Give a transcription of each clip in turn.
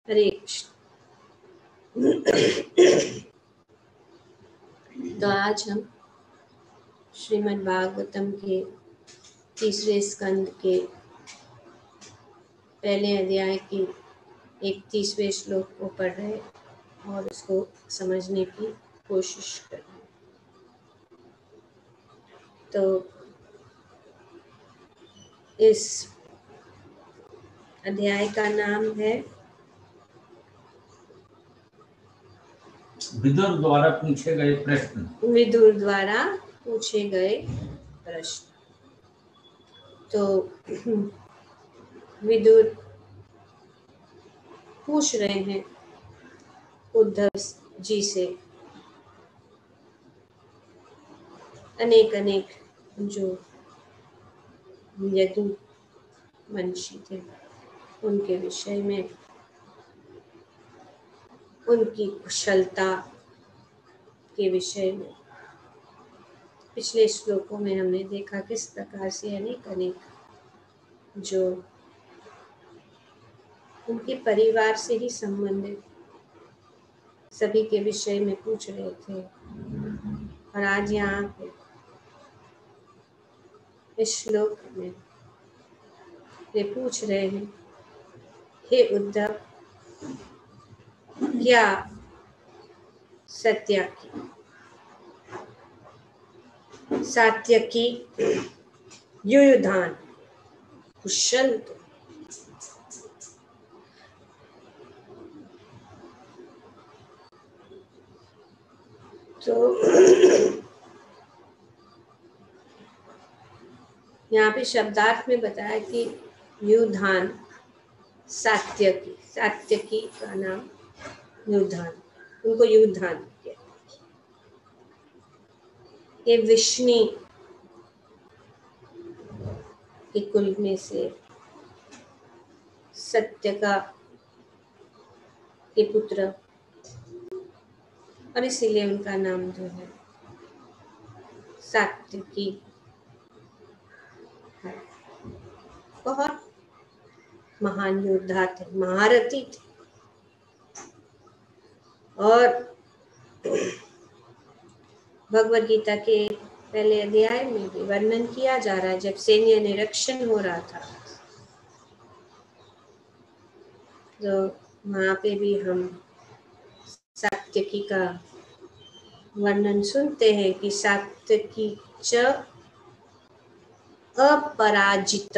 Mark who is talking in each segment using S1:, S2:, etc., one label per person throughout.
S1: हरे कृष्ण। तो आज हम श्रीमद् भागवतम के तीसरे स्कंद के पहले अध्याय के 31वें श्लोक को पढ़ रहे और उसको समझने की कोशिश कर रहे। तो इस अध्याय का नाम है
S2: विदुर द्वारा पूछे गए प्रश्न।
S1: विदुर द्वारा पूछे गए प्रश्न। तो विदुर पूछ रहे हैं उद्धव जी से अनेक जो यदु वंशी थे उनके विषय में, उनकी कुशलता के विषय में। पिछले श्लोकों में हमने देखा किस प्रकार से अनेक जो उनके परिवार से ही संबंधित सभी के विषय में पूछ रहे थे। और आज यहाँ पे इस श्लोक में वे पूछ रहे हैं, हे उद्धव, क्या सात्यकी युयुधान कुशल तो यहाँ पे शब्दार्थ में बताया कि युधान सात्यकी का नाम युधान, उनको युधान कहते हैं। ये विष्णु के कुल में से सत्यका के पुत्र, और इसीलिए उनका नाम जो है सात्यकी है। बहुत महान योद्धा थे, महारथी थे। और भगवद गीता के पहले अध्याय में भी वर्णन किया जा रहा है, जब सैन्य निरीक्षण हो रहा था तो वहां पे भी हम सात्यकी का वर्णन सुनते हैं कि सात्यकी च अपराजित।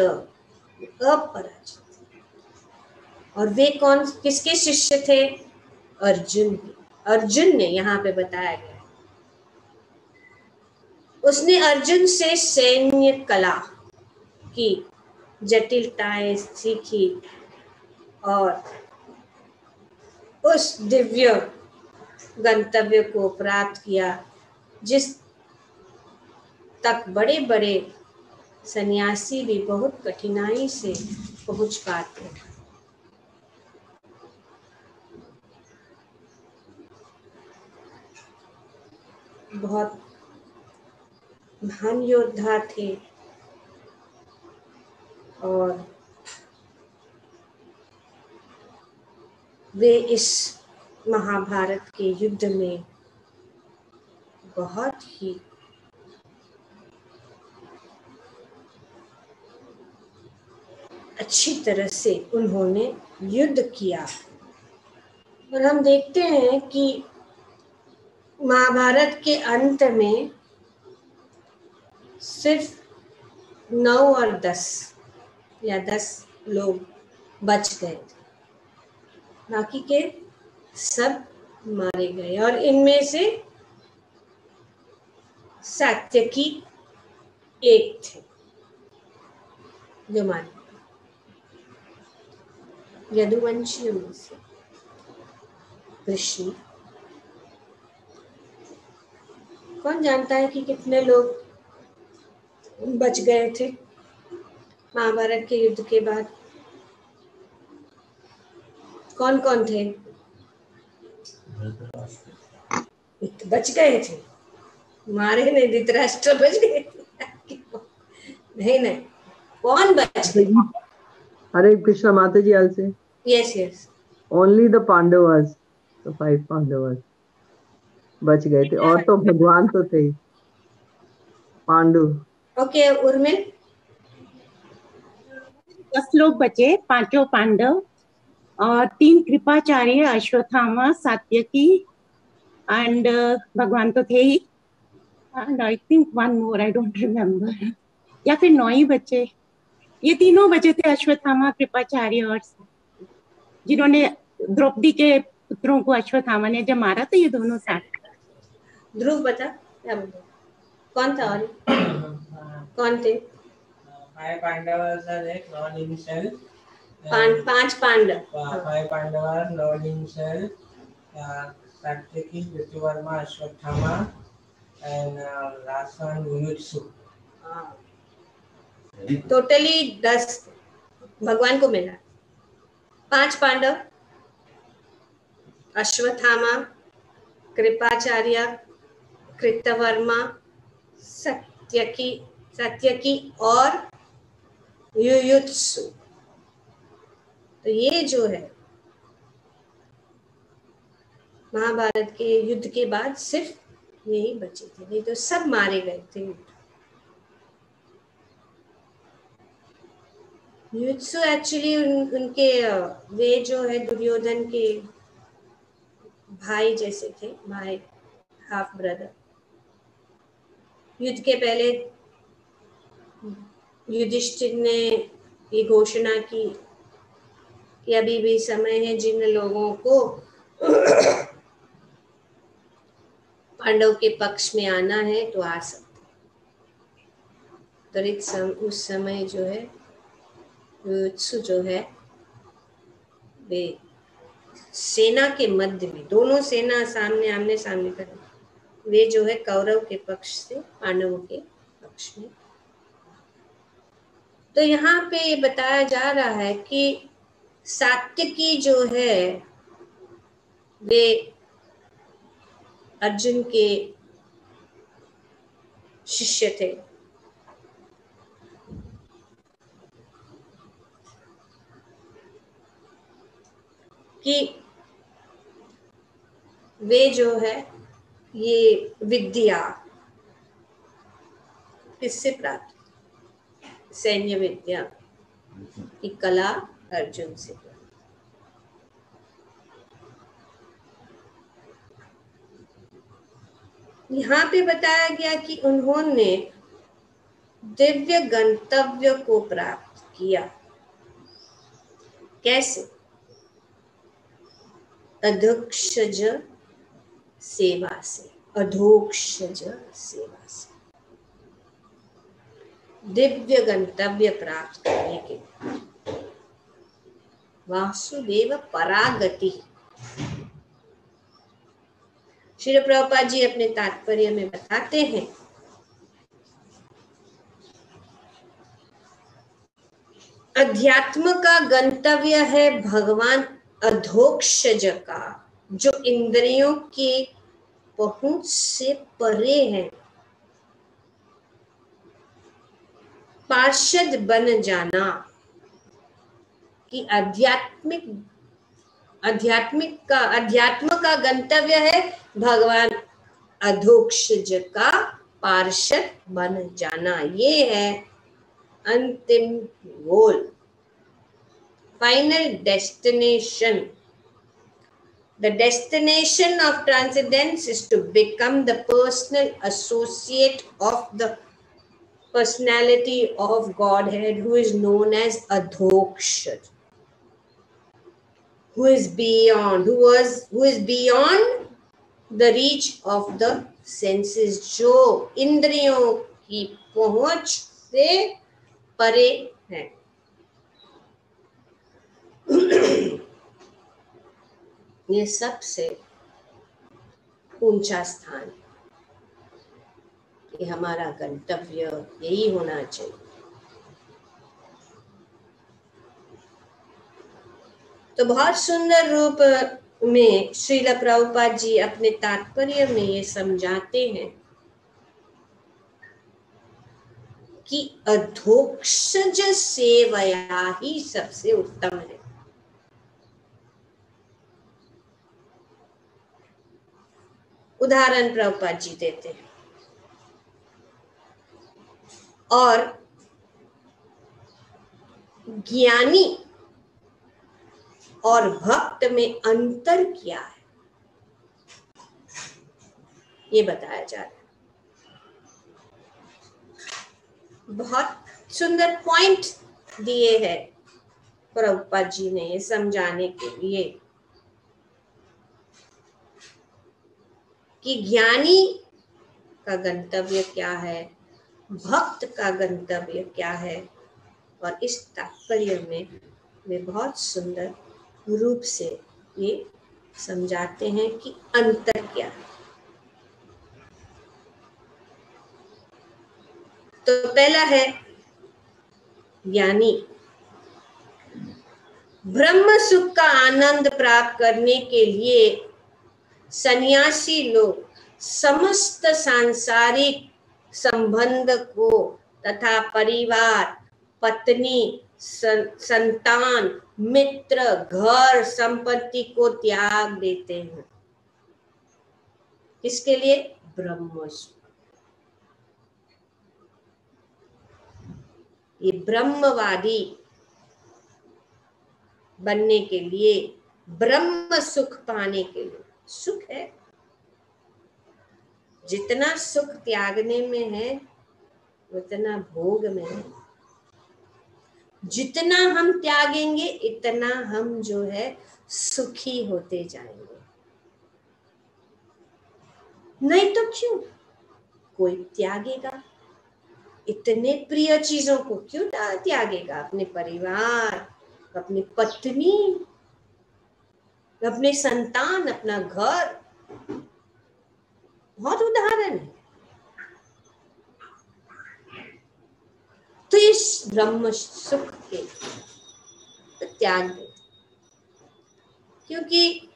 S1: और वे किसके शिष्य थे? अर्जुन ने यहाँ पे बताया गया। उसने अर्जुन से सैन्य कला की जटिलताएं सीखी और उस दिव्य गंतव्य को प्राप्त किया जिस तक बड़े बड़े सन्यासी भी बहुत कठिनाई से पहुंच पाते हैं। बहुत महान योद्धा थे और वे इस महाभारत के युद्ध में बहुत ही अच्छी तरह से उन्होंने युद्ध किया। और हम देखते हैं कि महाभारत के अंत में सिर्फ 9 और 10 या 10 लोग बच गए थे, बाकी के सब मारे गए। और इनमें से सात्यकी एक थे जो मारे, यदुवंशियों में से कृष्ण। कौन जानता है कि कितने लोग बच गए थे महाभारत के युद्ध के बाद? कौन कौन थे? बच गए थे, मारे नहीं, धृतराष्ट्र बच गए नहीं, कौन बच गए?
S3: हरे कृष्णा माता जी आल से।
S1: यस
S3: ओनली द पांडवास, तो 5 पांडवास बच गए थे, और तो भगवान तो थे ही। पांडु।
S1: ओके उर्मिल।
S4: 10 लोग बचे, 5 पांडव और 3 कृपाचार्य, अश्वत्थामा, सात्यकी एंड भगवान तो थे ही, and I think 1 more, I don't remember, या फिर 9 ही बचे। ये तीनों बचे थे, अश्वत्थामा, कृपाचार्य और सात्यकी, जिन्होंने द्रौपदी के पुत्रों को अश्वत्थामा ने जब मारा तो ये दोनों साथ।
S1: ध्रुव बता क्या बोलते, कौन था और कौन थे?
S5: 5 Pandavas are like non-himself.
S1: 5 Pandav.
S5: 5 Pandavas, Lord himself, Satyaki, Rituvarma, Ashwatthama, and last one Yuyutsu.
S1: Totally 10 भगवान को मिला। 5 पांडव, अश्वत्थामा, कृपाचार्य, कृतवर्मा, सत्यकी और युयुत्सु। तो ये जो है महाभारत के युद्ध के बाद सिर्फ यही बचे थे, नहीं तो सब मारे गए थे। युयुत्सु एक्चुअली उनके वे जो है दुर्योधन के भाई जैसे थे, भाई हाफ ब्रदर। युद्ध के पहले युधिष्ठिर ने ये घोषणा की कि अभी भी समय है, जिन लोगों को पांडव के पक्ष में आना है तो आ सकते। उस समय जो है युयुत्सु जो है वे सेना के मध्य में, दोनों सेना सामने आमने सामने कर, वे जो है कौरव के पक्ष से पांडवों के पक्ष में। तो यहाँ पे ये बताया जा रहा है कि सात्यकी जो है वे अर्जुन के शिष्य थे। कि वे जो है ये विद्या किससे प्राप्त, सैन्य विद्या की कला अर्जुन से। यहाँ पे बताया गया कि उन्होंने दिव्य गंतव्य को प्राप्त किया। कैसे? अधोक्षज सेवा से, अधोक्षज सेवा से दिव्य गंतव्य प्राप्त करने के वासुदेव परागति। श्रील प्रभुपाद जी अपने तात्पर्य में बताते हैं अध्यात्म का गंतव्य है भगवान अधोक्षज का, जो इंद्रियों के पहुंच से परे है। पार्षद बन जाना कि अध्यात्म का गंतव्य है भगवान अधोक्षज का पार्षद बन जाना। ये है अंतिम गोल, final destination. The destination of transcendence is to become the personal associate of the personality of Godhead, who is known as Adhokshad, who is beyond the reach of the senses, जो इंद्रियों की पहुंच से परे है। ये सबसे ऊंचा स्थान, ये हमारा गंतव्य यही होना चाहिए। तो बहुत सुंदर रूप में श्रील प्रभुपाद जी अपने तात्पर्य में ये समझाते हैं कि अधोक्षज सेवया ही सबसे उत्तम है। उदाहरण प्रभुपाद जी देते हैं। और ज्ञानी और भक्त में अंतर क्या है ये बताया जा रहा है। बहुत सुंदर पॉइंट दिए हैं प्रभुपाद जी ने ये समझाने के लिए कि ज्ञानी का गंतव्य क्या है, भक्त का गंतव्य क्या है। और इस तात्पर्य में वे बहुत सुंदर रूप से ये समझाते हैं कि अंतर क्या है। तो पहला है ज्ञानी ब्रह्म सुख का आनंद प्राप्त करने के लिए सन्यासी लोग समस्त सांसारिक संबंध को तथा परिवार, पत्नी, संतान, मित्र, घर, संपत्ति को त्याग देते हैं। किसके लिए? ब्रह्म सुख। ये ब्रह्मवादी बनने के लिए, ब्रह्म सुख पाने के लिए, सुख है, जितना सुख त्यागने में है उतना भोग में है। जितना हम त्यागेंगे इतना हम जो है सुखी होते जाएंगे। नहीं तो क्यों कोई त्यागेगा? इतने प्रिय चीजों को क्यों त्यागेगा? अपने परिवार, अपनी पत्नी, अपने संतान, अपना घर। बहुत उदाहरण है। तो इस ब्रह्म सुख के तो त्याग दे, क्योंकि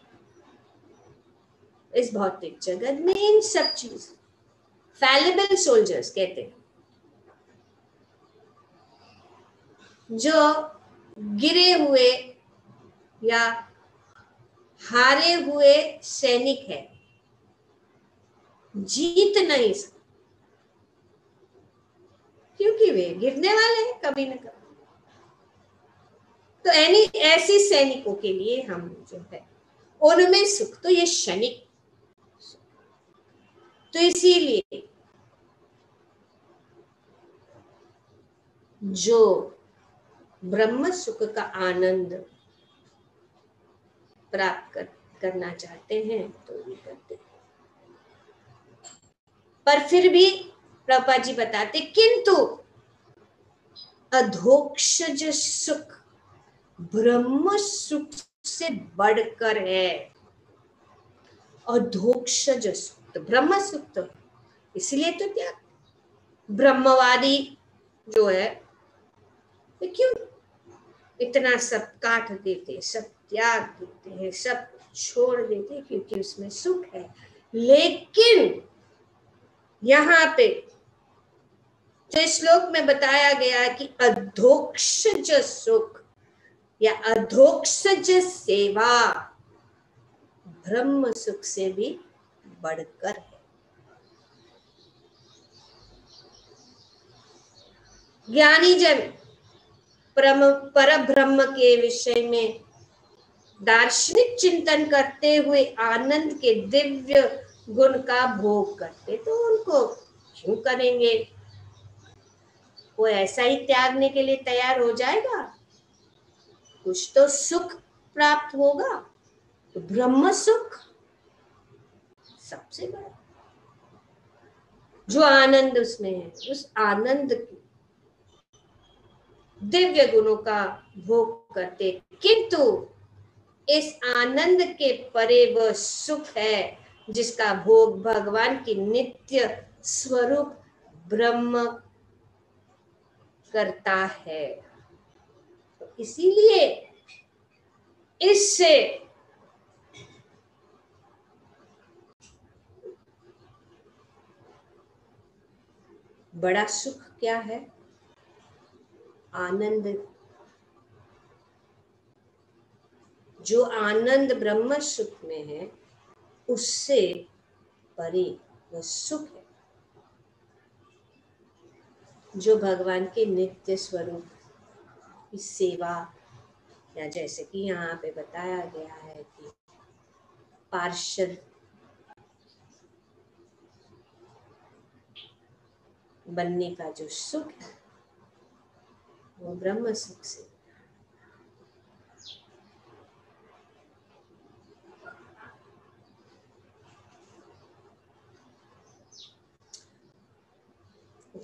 S1: इस भौतिक जगत में इन सब चीज फैलेबल सोल्जर्स कहते हैं, जो गिरे हुए या हारे हुए सैनिक है, जीत नहीं सकते, क्योंकि वे गिरने वाले हैं कभी न कभी। तो ऐसे सैनिकों के लिए हम जो है उनमें सुख, तो ये क्षणिक। तो इसीलिए जो ब्रह्म सुख का आनंद प्राप्त करना चाहते हैं तो ये करते हैं। पर फिर भी प्रभुपाद जी बताते, किंतु अधोक्षज सुख ब्रह्म सुख से बढ़कर है। अधोक्षज सुख, तो ब्रह्म सुख तो इसलिए तो त्याग। ब्रह्मवादी जो है तो क्यों इतना सब काट देते, सब त्याग देते हैं, सब छोड़ देते, क्योंकि उसमें सुख है। लेकिन यहाँ पे जो श्लोक में बताया गया कि अधोक्षज सुख या अधोक्षज सेवा ब्रह्म सुख से भी बढ़कर है। ज्ञानी जन पर ब्रह्म के विषय में दार्शनिक चिंतन करते हुए आनंद के दिव्य गुण का भोग करते, तो उनको क्यों करेंगे? वो ऐसा ही त्यागने के लिए तैयार हो जाएगा? कुछ तो सुख प्राप्त होगा। तो ब्रह्म सुख सबसे बड़ा जो आनंद उसमें है, उस आनंद की दिव्य गुणों का भोग करते, किंतु इस आनंद के परे वह सुख है जिसका भोग भगवान की नित्य स्वरूप ब्रह्म करता है। तो इसीलिए इससे बड़ा सुख क्या है? आनंद। जो आनंद ब्रह्म सुख में है, उससे परे वह सुख है जो भगवान के नित्य स्वरूप की सेवा, या जैसे कि यहाँ पे बताया गया है कि पार्षद बनने का जो सुख है वो ब्रह्म सुख से।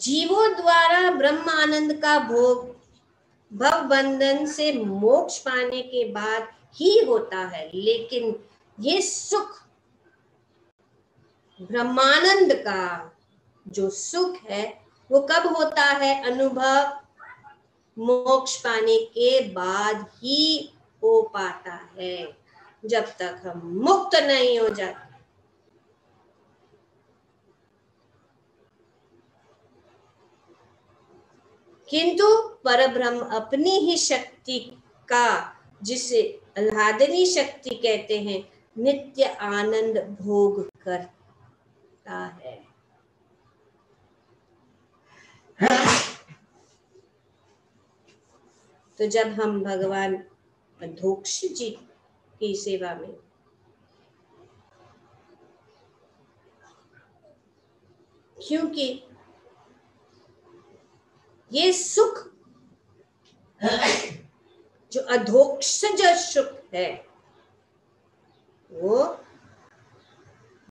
S1: जीवों द्वारा ब्रह्म आनंद का भोग भव बंधन से मोक्ष पाने के बाद ही होता है, लेकिन ये सुख ब्रह्मानंद का जो सुख है वो कब होता है? अनुभव मोक्ष पाने के बाद ही हो पाता है, जब तक हम मुक्त नहीं हो जाते। किंतु परब्रह्म अपनी ही शक्ति का, जिसे आह्लादनी शक्ति कहते हैं, नित्य आनंद भोग करता है। तो जब हम भगवान अधोक्ष जी की सेवा में क्योंकि ये सुख जो अधोक्षज सुख है वो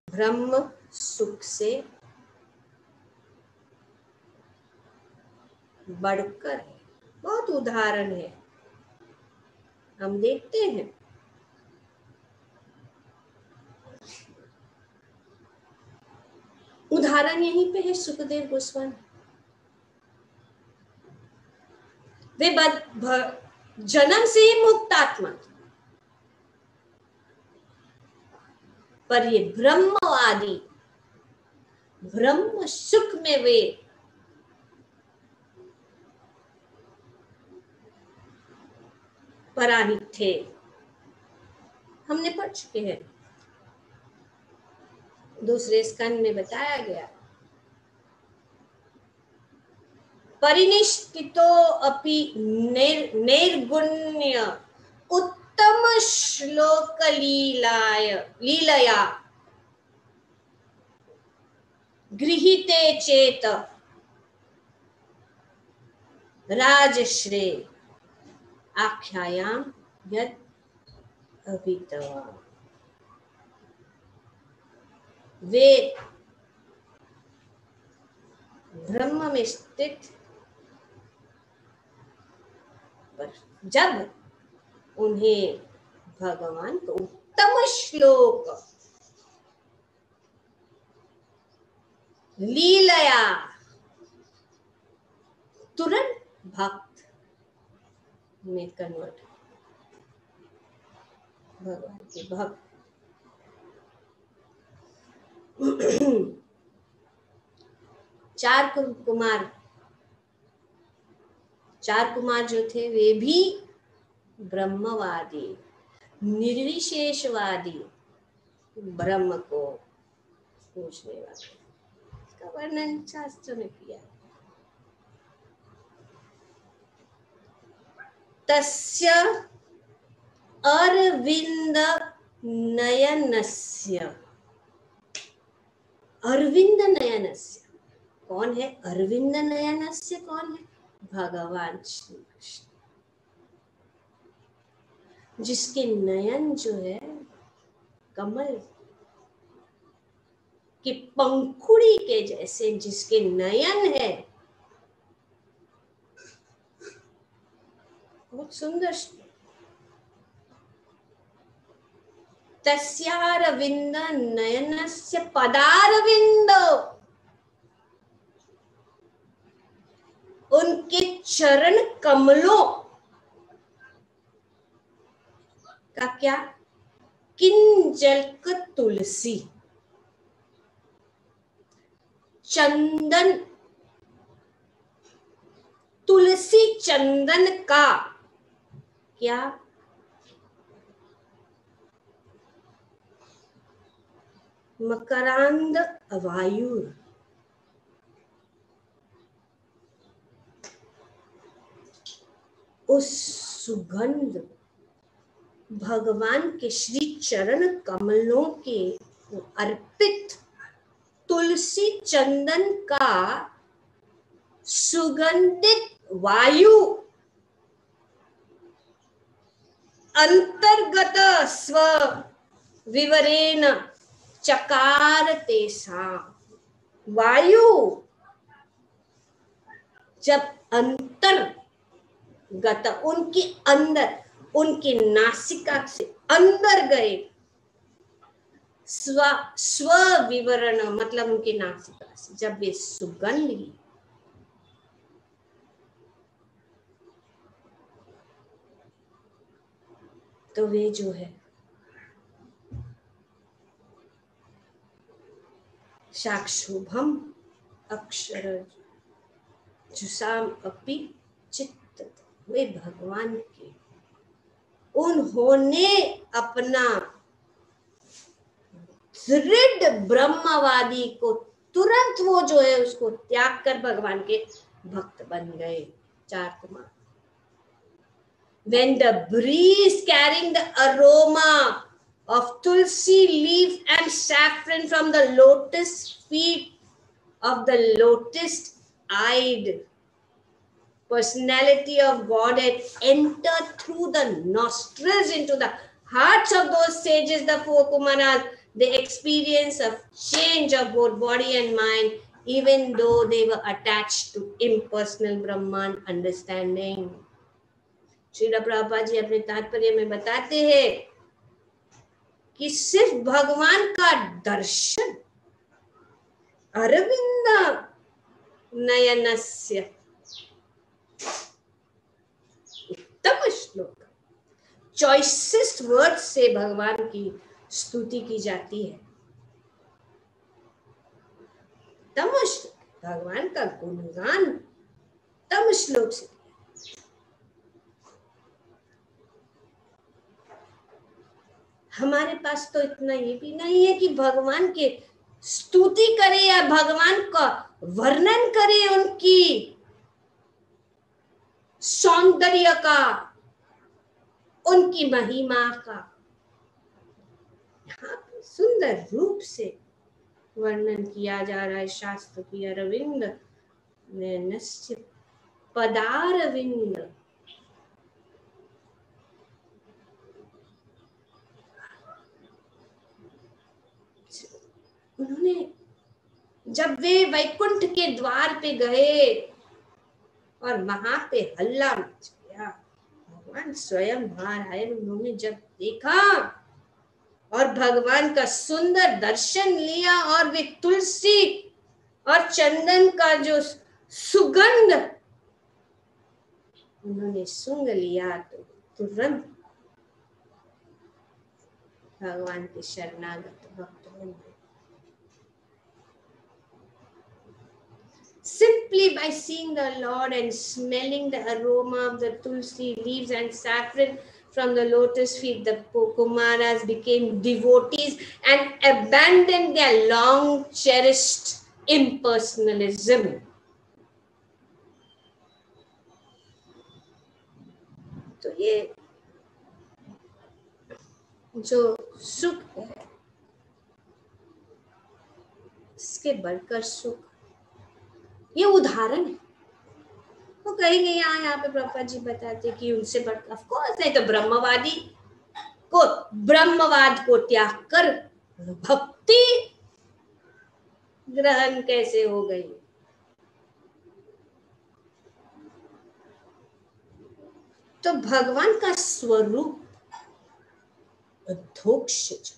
S1: ब्रह्म सुख से बढ़कर है। बहुत उदाहरण है, हम देखते हैं। उदाहरण यहीं पे है सुखदेव गोस्वामी। वे जन्म से ही मुक्त आत्मा, पर ये ब्रह्मवादी ब्रह्म सुख में वे पराहित थे। हमने पढ़ चुके हैं, दूसरे स्कंद में बताया गया। परिनिष्ठितो अपि निर्गुण्य उत्तम श्लोक लीलया गृहीते चेत राजश्रे आख्यायाम यद अभितवा। वे ब्रह्म में स्थित, पर जब उन्हें भगवान को उत्तम श्लोक लीलया, तुरंत भक्त में कन्वर्ट, भगवान के भक्त। चार कुमार जो थे वे भी ब्रह्मवादी, निर्विशेषवादी, ब्रह्म को पूछने वाले। इसका वर्णन शास्त्र में किया। तस्य अरविंद नयनस्य, अरविंद नयनस्य कौन है? अरविंद नयनस्य कौन है? भगवान श्री कृष्ण, जिसके नयन जो है कमल के पंखुड़ी के जैसे, जिसके नयन है, बहुत सुंदर। तस्यारविंद नयनस्य पदारविंद, उनके चरण कमलों का क्या? किंजल्क तुलसी, चंदन, तुलसी चंदन का क्या? मकरांद वायु, उस सुगंध भगवान के श्री चरण कमलों के अर्पित तुलसी चंदन का सुगंधित वायु अंतर्गत स्व विवरेण चकार तेसा। वायु जब अंतर्गत उनके अंदर, उनके नासिका से अंदर गए, स्व विवरण मतलब उनके नासिका से जब वे सुगंध ली, तो वे जो है साक्षुभम अक्षर जुसाम अपि चित्त, वे भगवान के, उन्होंने अपना दृढ़ ब्रह्मवादी को तुरंत वो जो है उसको त्याग कर भगवान के भक्त बन गए। 4 Kumar. When the breeze carrying the aroma of tulsi leaf and saffron from the lotus feet of the lotus-eyed personality of Godhead entered through the nostrils into the hearts of those sages, the 4 Kumaras, they experience a change of both body and mind, even though they were attached to impersonal Brahman understanding. Srila Prabhupada ji अपने तात्पर्य में बताते हैं कि सिर्फ भगवान का दर्शन अरविंद नयनस्य उत्तम श्लोक, चॉइसेस्ट वर्ड से भगवान की स्तुति की जाती है। तम श्लोक, भगवान का गुणगान तम श्लोक से। हमारे पास तो इतना ये भी नहीं है कि भगवान के स्तुति करे या भगवान का वर्णन करे, उनकी सौंदर्य का, उनकी महिमा का। यहाँ पे सुंदर रूप से वर्णन किया जा रहा है शास्त्र की। अरविंद नयनस्य पदारविंद, उन्होंने जब वे वैकुंठ के द्वार पे गए और वहां पे हल्ला मच गया, भगवान स्वयं बाहर आए, उन्होंने जब देखा और भगवान का सुंदर दर्शन लिया और वे तुलसी और चंदन का जो सुगंध उन्होंने सूंघ लिया, तो तुरंत भगवान के शरणागत भक्त बन गए। Simply by seeing the Lord and smelling the aroma of the tulsi leaves and saffron from the lotus feet, the Kumaras became devotees and abandoned their long cherished impersonalism. तो ये जो सुख है, इसके बढ़कर सुख, ये उदाहरण है। वो कहेंगे यहाँ पे प्रभुपाद जी बताते कि उनसे बढ़कर, ऑफ कोर्स, नहीं तो ब्रह्मवादी को ब्रह्मवाद को त्याग कर भक्ति ग्रहण कैसे हो गई। तो भगवान का स्वरूप अधोक्षज,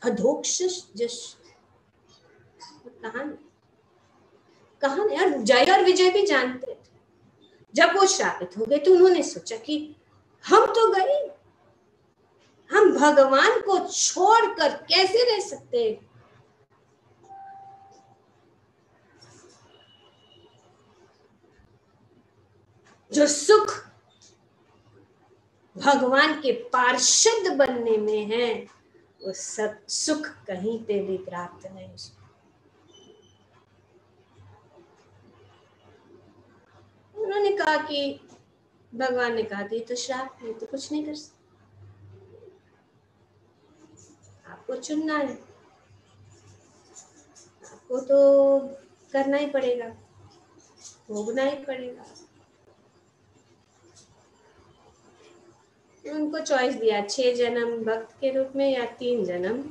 S1: अधोक्षज कहां यार, जय और विजय भी जानते थे। जब वो श्रापित हो गए तो उन्होंने सोचा कि हम तो गए, हम भगवान को छोड़कर कैसे रह सकते हैं। जो सुख भगवान के पार्षद बनने में है, वो सुख कहीं पे भी प्राप्त नहीं। उन्होंने कहा कि भगवान ने कहा कि तो श्राप है, तो कुछ नहीं कर सकते, आपको चुनना है, आपको तो करना ही पड़ेगा, भोगना ही पड़ेगा। उनको चॉइस दिया, 6 जन्म भक्त के रूप में या 3 जन्म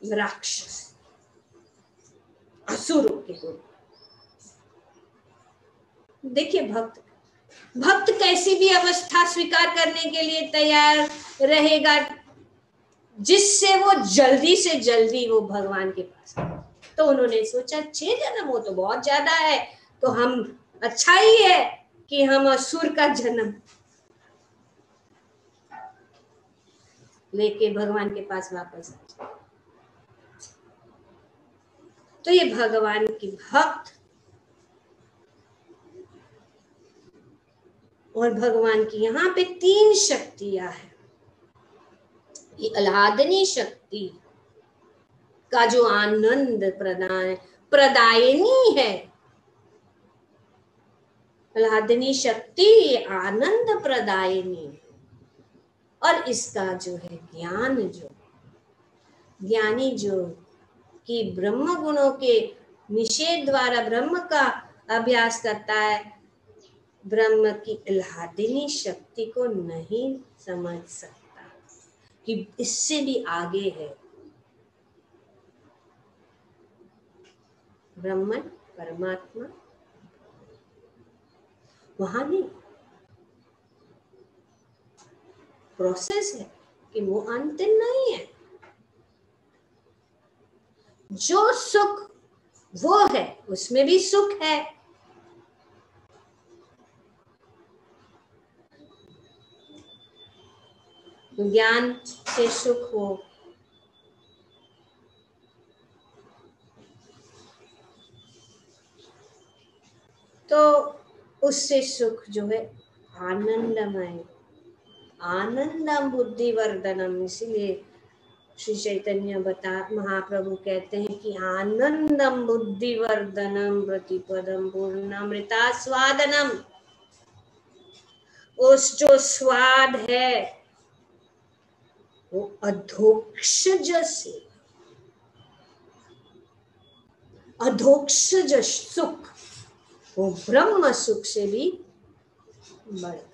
S1: राक्षस असुरों के रूप। देखिए भक्त कैसी भी अवस्था स्वीकार करने के लिए तैयार रहेगा, जिससे वो जल्दी से जल्दी वो भगवान के पास। तो उन्होंने सोचा 6 जन्म वो तो बहुत ज्यादा है, तो हम अच्छा ही है कि हम असुर का जन्म लेके भगवान के पास वापस आ जाए। तो ये भगवान की भक्त और भगवान की यहाँ पे 3 शक्तियां हैं। ये आह्लादनी शक्ति का जो आनंद प्रदायिनी है, आह्लादनी शक्ति आनंद प्रदायिनी, और इसका जो है ज्ञान, जो ज्ञानी जो कि ब्रह्म गुणों के निषेध द्वारा ब्रह्म का अभ्यास करता है, ब्रह्म की आह्लादनी शक्ति को नहीं समझ सकता कि इससे भी आगे है ब्रह्मन परमात्मा। वहां नहीं, प्रोसेस है कि वो अंतिम नहीं है। जो सुख वो है, उसमें भी सुख है। ज्ञान से सुख हो, तो उससे सुख जो है आनंदमय, आनंदम बुद्धिवर्धनम। इसीलिए श्री चैतन्य महाप्रभु कहते हैं कि आनंदम बुद्धिवर्धनम प्रतिपदम पूर्णामृता स्वादनम। उस जो स्वाद है वो अधोक्षज से, अधोक्षज सुख वो ब्रह्म सुख से भी बड़े।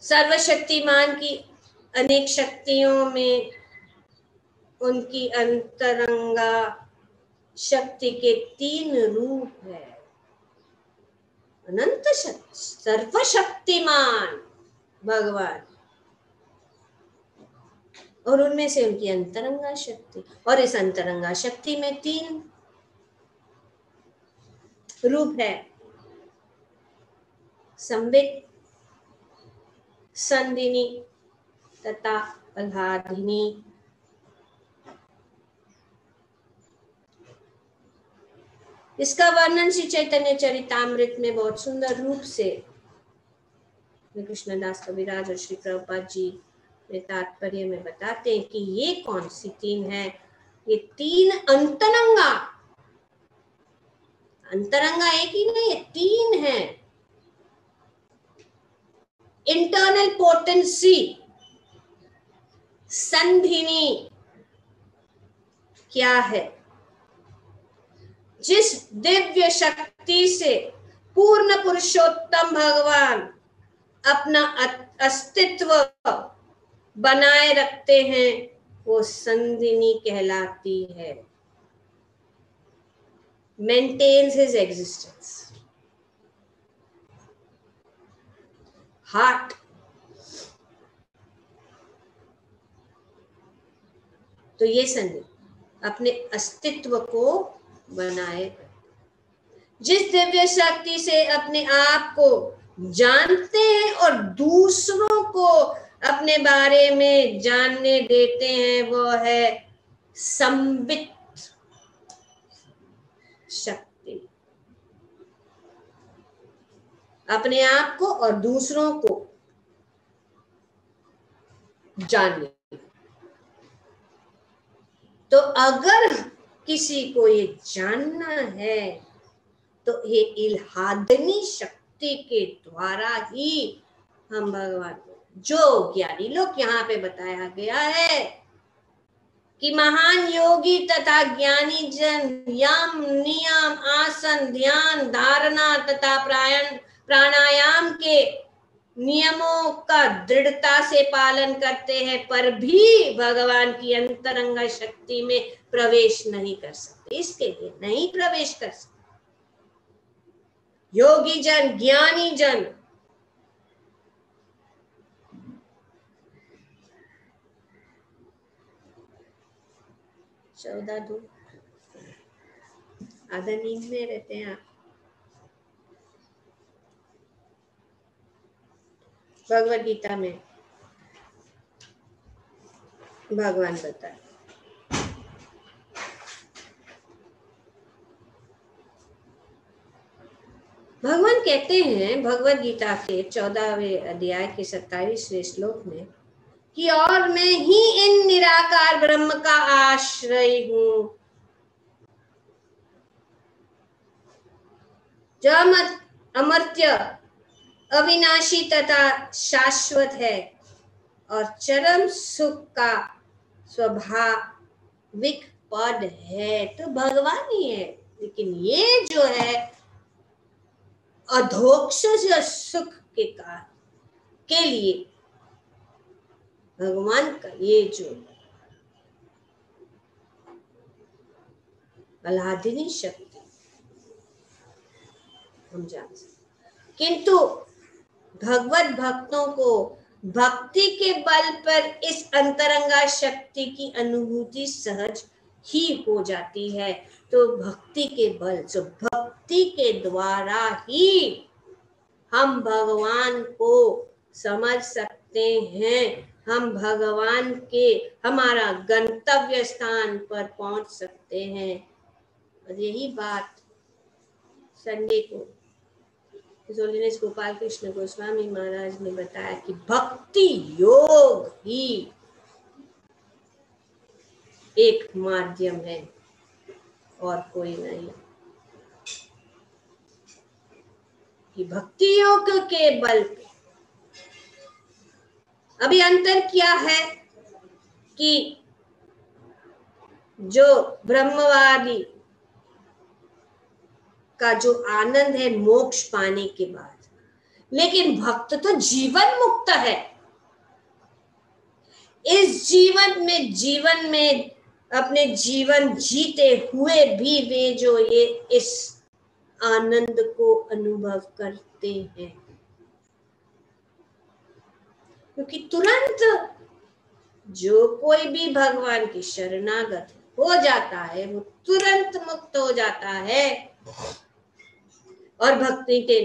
S1: सर्वशक्तिमान की अनेक शक्तियों में उनकी अंतरंगा शक्ति के 3 रूप है। अनंत शक्ति, सर्वशक्तिमान भगवान, और उनमें से उनकी अंतरंगा शक्ति, और इस अंतरंगा शक्ति में 3 रूप है। संबित, संधिनी तथा आह्लादिनी। इसका वर्णन श्री चैतन्य चरितामृत में बहुत सुंदर रूप से कृष्णदास कविराज और श्री प्रभुपाद जी तात्पर्य में बताते हैं कि ये कौन सी 3 है। ये 3 अंतरंगा, अंतरंगा एक ही नहीं है, 3 है। इंटरनल पोटेंसी संधिनी क्या है? जिस दिव्य शक्ति से पूर्ण पुरुषोत्तम भगवान अपना अस्तित्व बनाए रखते हैं, वो संधिनी कहलाती है। Maintains his existence. हार्ट, तो ये संधि अपने अस्तित्व को बनाए, जिस दिव्य शक्ति से अपने आप को जानते हैं और दूसरों को अपने बारे में जानने देते हैं, वो है संबित शक्ति, अपने आप को और दूसरों को जानने। तो अगर किसी को ये जानना है तो ये इल्हादनी शक्ति के द्वारा ही हम भगवान को, जो ज्ञानी लोग यहाँ पे बताया गया है कि महान योगी तथा ज्ञानी जन यम नियम आसन ध्यान धारणा तथा प्राणायाम के नियमों का दृढ़ता से पालन करते हैं, पर भी भगवान की अंतरंग शक्ति में प्रवेश नहीं कर सकते। इसके लिए नहीं प्रवेश कर सकते। योगी जन, ज्ञानी जन चौदह दो आधा नींद में रहते हैं आप। भगवद गीता में भगवान बताए, भगवान कहते हैं भगवद गीता के 14वें अध्याय के 27वें श्लोक में कि और मैं ही इन निराकार ब्रह्म का आश्रय हूं, जो अमर्त्य अविनाशी तथा शाश्वत है और चरम सुख का स्वाभाविक पद है। तो भगवान ही है, लेकिन ये जो है अधोक्ष सुख के कारण के लिए भगवान का ये जो आह्लादिनी शक्ति हम जान सकते, किंतु भगवत भक्तों को भक्ति के बल पर इस अंतरंगा शक्ति की अनुभूति सहज ही हो जाती है। तो भक्ति के बल, जो भक्ति के द्वारा ही हम भगवान को समझ सकते हैं, हम भगवान के हमारा गंतव्य स्थान पर पहुंच सकते हैं। और यही बात संडे को होलिनेस गोपाल कृष्ण गोस्वामी महाराज ने बताया कि भक्ति योग ही एक माध्यम है और कोई नहीं। कि भक्ति योग के बल पे अभी अंतर क्या है कि जो ब्रह्मवादी का जो आनंद है मोक्ष पाने के बाद, लेकिन भक्त तो जीवन मुक्त है। इस जीवन में अपने जीवन जीते हुए भी वे जो ये इस आनंद को अनुभव करते हैं, क्योंकि तुरंत जो कोई भी भगवान की शरणागत हो जाता है वो तुरंत मुक्त हो जाता है और भक्ति के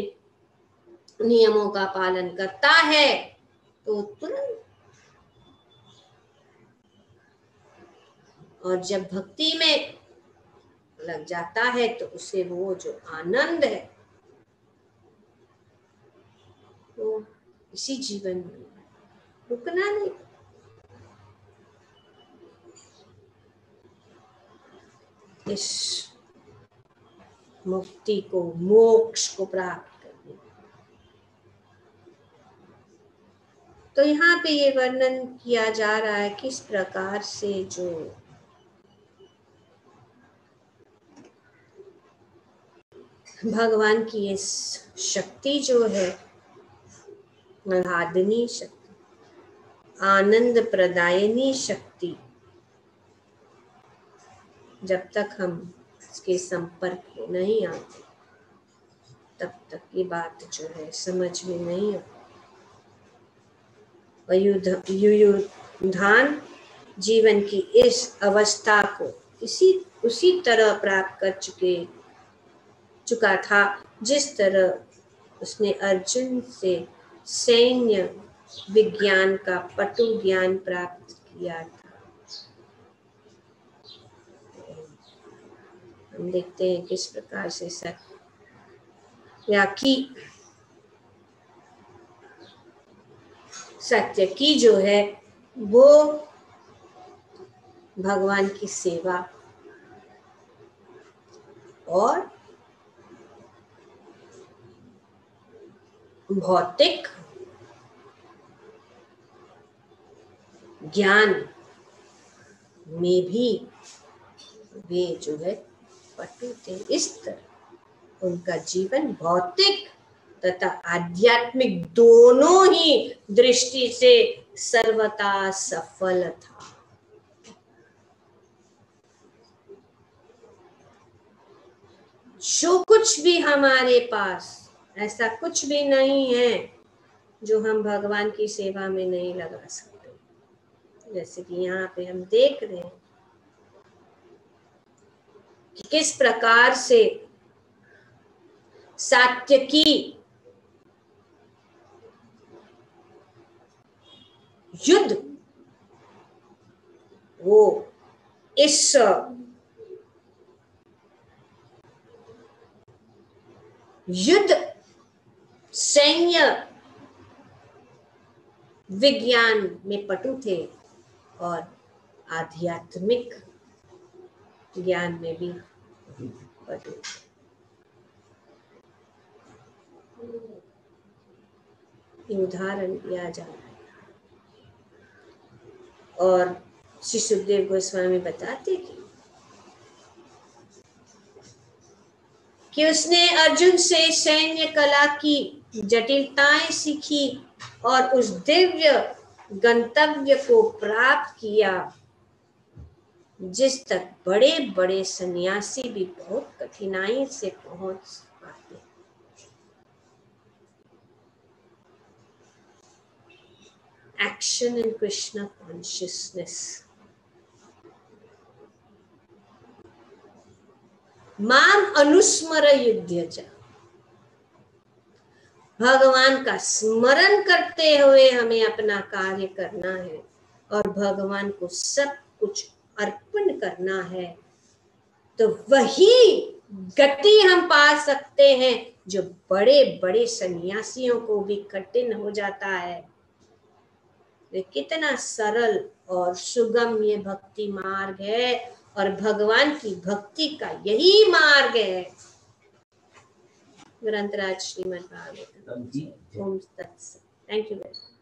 S1: नियमों का पालन करता है तो तुरंत। और जब भक्ति में लग जाता है तो उसे वो जो आनंद है वो इसी जीवन में रुकना नहीं। इस मुक्ति को, मोक्ष को प्राप्त करने। तो यहाँ पे ये वर्णन किया जा रहा है किस प्रकार से जो भगवान की इस शक्ति जो है, आह्लादनी शक्ति, आनंद प्रदायनी शक्ति, जब तक हम इसके संपर्क में नहीं आते तब तक ये बात जो है समझ में नहीं आती। युयुधान जीवन की इस अवस्था को उसी तरह प्राप्त कर चुका था जिस तरह उसने अर्जुन से सैन्य विज्ञान का पटु ज्ञान प्राप्त किया था। हम देखते हैं किस प्रकार से सत्य की जो है वो भगवान की सेवा और भौतिक ज्ञान में भी वे जो है पटु थे। इस तरह उनका जीवन भौतिक तथा आध्यात्मिक दोनों ही दृष्टि से सर्वथा सफल था। जो कुछ भी हमारे पास, ऐसा कुछ भी नहीं है जो हम भगवान की सेवा में नहीं लगा सकते। जैसे कि यहाँ पे हम देख रहे हैं कि किस प्रकार से सात्यकी युद्ध वो इस युद्ध सैन्य विज्ञान में पटु थे और आध्यात्मिक ज्ञान में भी पटु थे। ये उदाहरण दिया जा रहा है और श्री सुखदेव गोस्वामी बताते कि उसने अर्जुन से सैन्य कला की जटिलताएं सीखी और उस दिव्य गंतव्य को प्राप्त किया जिस तक बड़े बड़े सन्यासी भी बहुत कठिनाई से पहुंच पाते। Action in Krishna consciousness. माम अनुस्मर युध्यच। भगवान का स्मरण करते हुए हमें अपना कार्य करना है और भगवान को सब कुछ अर्पण करना है, तो वही गति हम पा सकते हैं जो बड़े बड़े सन्यासियों को भी कठिन हो जाता है। ये कितना सरल और सुगम ये भक्ति मार्ग है और भगवान की भक्ति का यही मार्ग है। ग्रंथराज श्रीमद् भागवतम। ओम तत्सत। Thank you very much.